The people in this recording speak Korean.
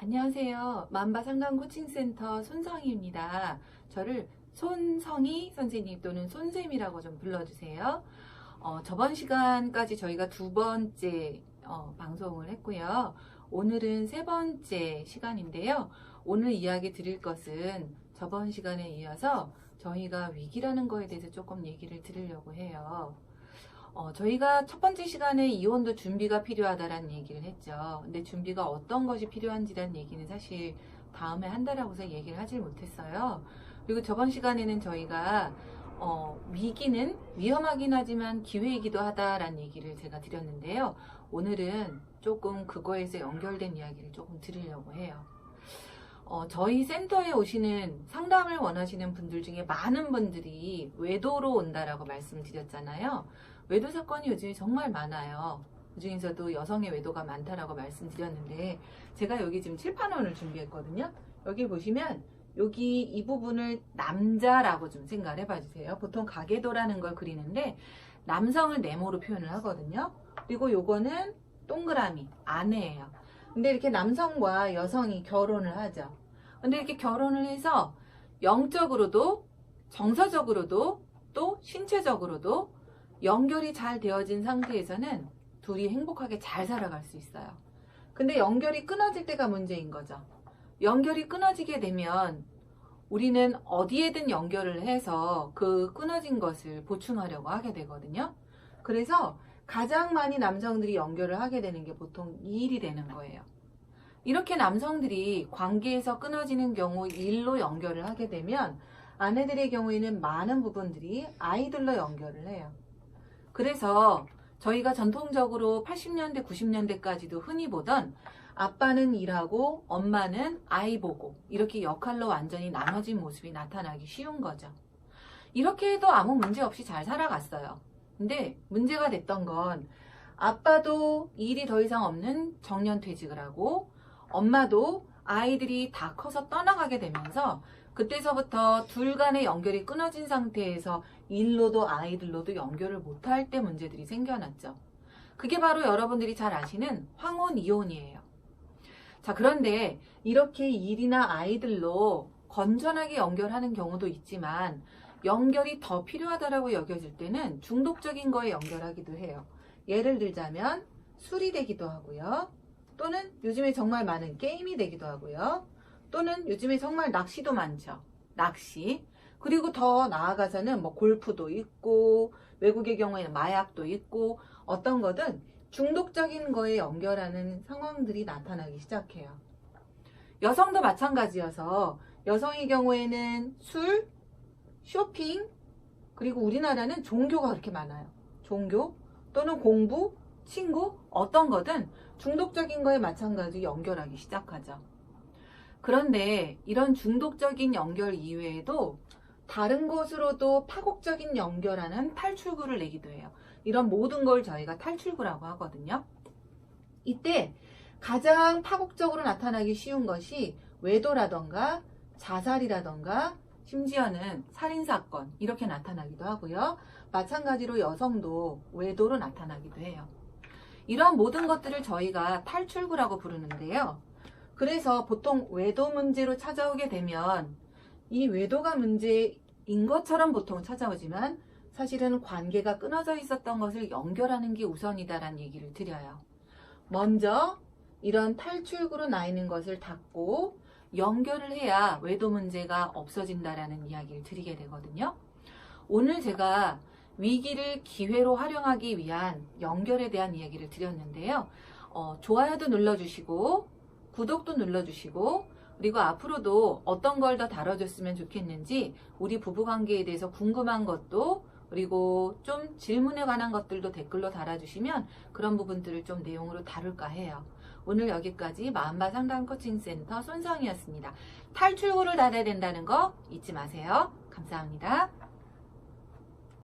안녕하세요. 만바 상담 코칭센터 손성희입니다. 저를 손성희 선생님 또는 손쌤이라고 좀 불러주세요. 저번 시간까지 저희가 두 번째 방송을 했고요. 오늘은 세 번째 시간인데요. 오늘 이야기 드릴 것은 저번 시간에 이어서 저희가 위기라는 거에 대해서 조금 얘기를 드리려고 해요. 저희가 첫 번째 시간에 이혼도 준비가 필요하다라는 얘기를 했죠. 근데 준비가 어떤 것이 필요한지라는 얘기는 사실 다음에 한다라고서 얘기를 하질 못했어요. 그리고 저번 시간에는 저희가 위기는 위험하긴 하지만 기회이기도 하다라는 얘기를 제가 드렸는데요. 오늘은 조금 그거에서 연결된 이야기를 조금 드리려고 해요. 저희 센터에 오시는 상담을 원하시는 분들 중에 많은 분들이 외도로 온다라고 말씀드렸잖아요. 외도 사건이 요즘에 정말 많아요. 그 중에서도 여성의 외도가 많다라고 말씀드렸는데 제가 여기 지금 칠판원을 준비했거든요. 여기 보시면 여기 이 부분을 남자라고 좀 생각을 해봐 주세요. 보통 가계도라는 걸 그리는데 남성을 네모로 표현을 하거든요. 그리고 요거는 동그라미 아내예요. 근데 이렇게 남성과 여성이 결혼을 하죠. 근데 이렇게 결혼을 해서 영적으로도 정서적으로도 또 신체적으로도 연결이 잘 되어진 상태에서는 둘이 행복하게 잘 살아갈 수 있어요. 근데 연결이 끊어질 때가 문제인 거죠. 연결이 끊어지게 되면 우리는 어디에든 연결을 해서 그 끊어진 것을 보충하려고 하게 되거든요. 그래서 가장 많이 남성들이 연결을 하게 되는 게 보통 이 일이 되는 거예요. 이렇게 남성들이 관계에서 끊어지는 경우 일로 연결을 하게 되면 아내들의 경우에는 많은 부분들이 아이들로 연결을 해요. 그래서 저희가 전통적으로 80년대, 90년대까지도 흔히 보던 아빠는 일하고 엄마는 아이 보고 이렇게 역할로 완전히 나눠진 모습이 나타나기 쉬운 거죠. 이렇게 해도 아무 문제 없이 잘 살아갔어요. 근데 문제가 됐던 건 아빠도 일이 더 이상 없는 정년퇴직을 하고 엄마도 아이들이 다 커서 떠나가게 되면서 그때서부터 둘 간의 연결이 끊어진 상태에서 일로도 아이들로도 연결을 못할 때 문제들이 생겨났죠. 그게 바로 여러분들이 잘 아시는 황혼 이혼이에요. 자, 그런데 이렇게 일이나 아이들로 건전하게 연결하는 경우도 있지만 연결이 더 필요하다고 여겨질 때는 중독적인 거에 연결하기도 해요. 예를 들자면 술이 되기도 하고요. 또는 요즘에 정말 많은 게임이 되기도 하고요. 또는 요즘에 정말 낚시도 많죠. 낚시. 그리고 더 나아가서는 뭐 골프도 있고 외국의 경우에는 마약도 있고 어떤 거든 중독적인 거에 연결하는 상황들이 나타나기 시작해요. 여성도 마찬가지여서 여성의 경우에는 술, 쇼핑, 그리고 우리나라는 종교가 그렇게 많아요. 종교 또는 공부, 친구, 어떤 거든 중독적인 거에 마찬가지로 연결하기 시작하죠. 그런데 이런 중독적인 연결 이외에도 다른 곳으로도 파국적인 연결하는 탈출구를 내기도 해요. 이런 모든 걸 저희가 탈출구라고 하거든요. 이때 가장 파국적으로 나타나기 쉬운 것이 외도라던가 자살이라던가 심지어는 살인사건 이렇게 나타나기도 하고요. 마찬가지로 여성도 외도로 나타나기도 해요. 이런 모든 것들을 저희가 탈출구라고 부르는데요. 그래서 보통 외도 문제로 찾아오게 되면 이 외도가 문제인 것처럼 보통 찾아오지만 사실은 관계가 끊어져 있었던 것을 연결하는 게 우선이다라는 얘기를 드려요. 먼저 이런 탈출구로 나 있는 것을 닫고 연결을 해야 외도 문제가 없어진다라는 이야기를 드리게 되거든요. 오늘 제가 위기를 기회로 활용하기 위한 연결에 대한 이야기를 드렸는데요. 좋아요도 눌러주시고 구독도 눌러주시고 그리고 앞으로도 어떤 걸 더 다뤄줬으면 좋겠는지 우리 부부관계에 대해서 궁금한 것도 그리고 좀 질문에 관한 것들도 댓글로 달아주시면 그런 부분들을 좀 내용으로 다룰까 해요. 오늘 여기까지 마음바 상담 코칭센터 손성희였습니다. 탈출구를 닫아야 된다는 거 잊지 마세요. 감사합니다.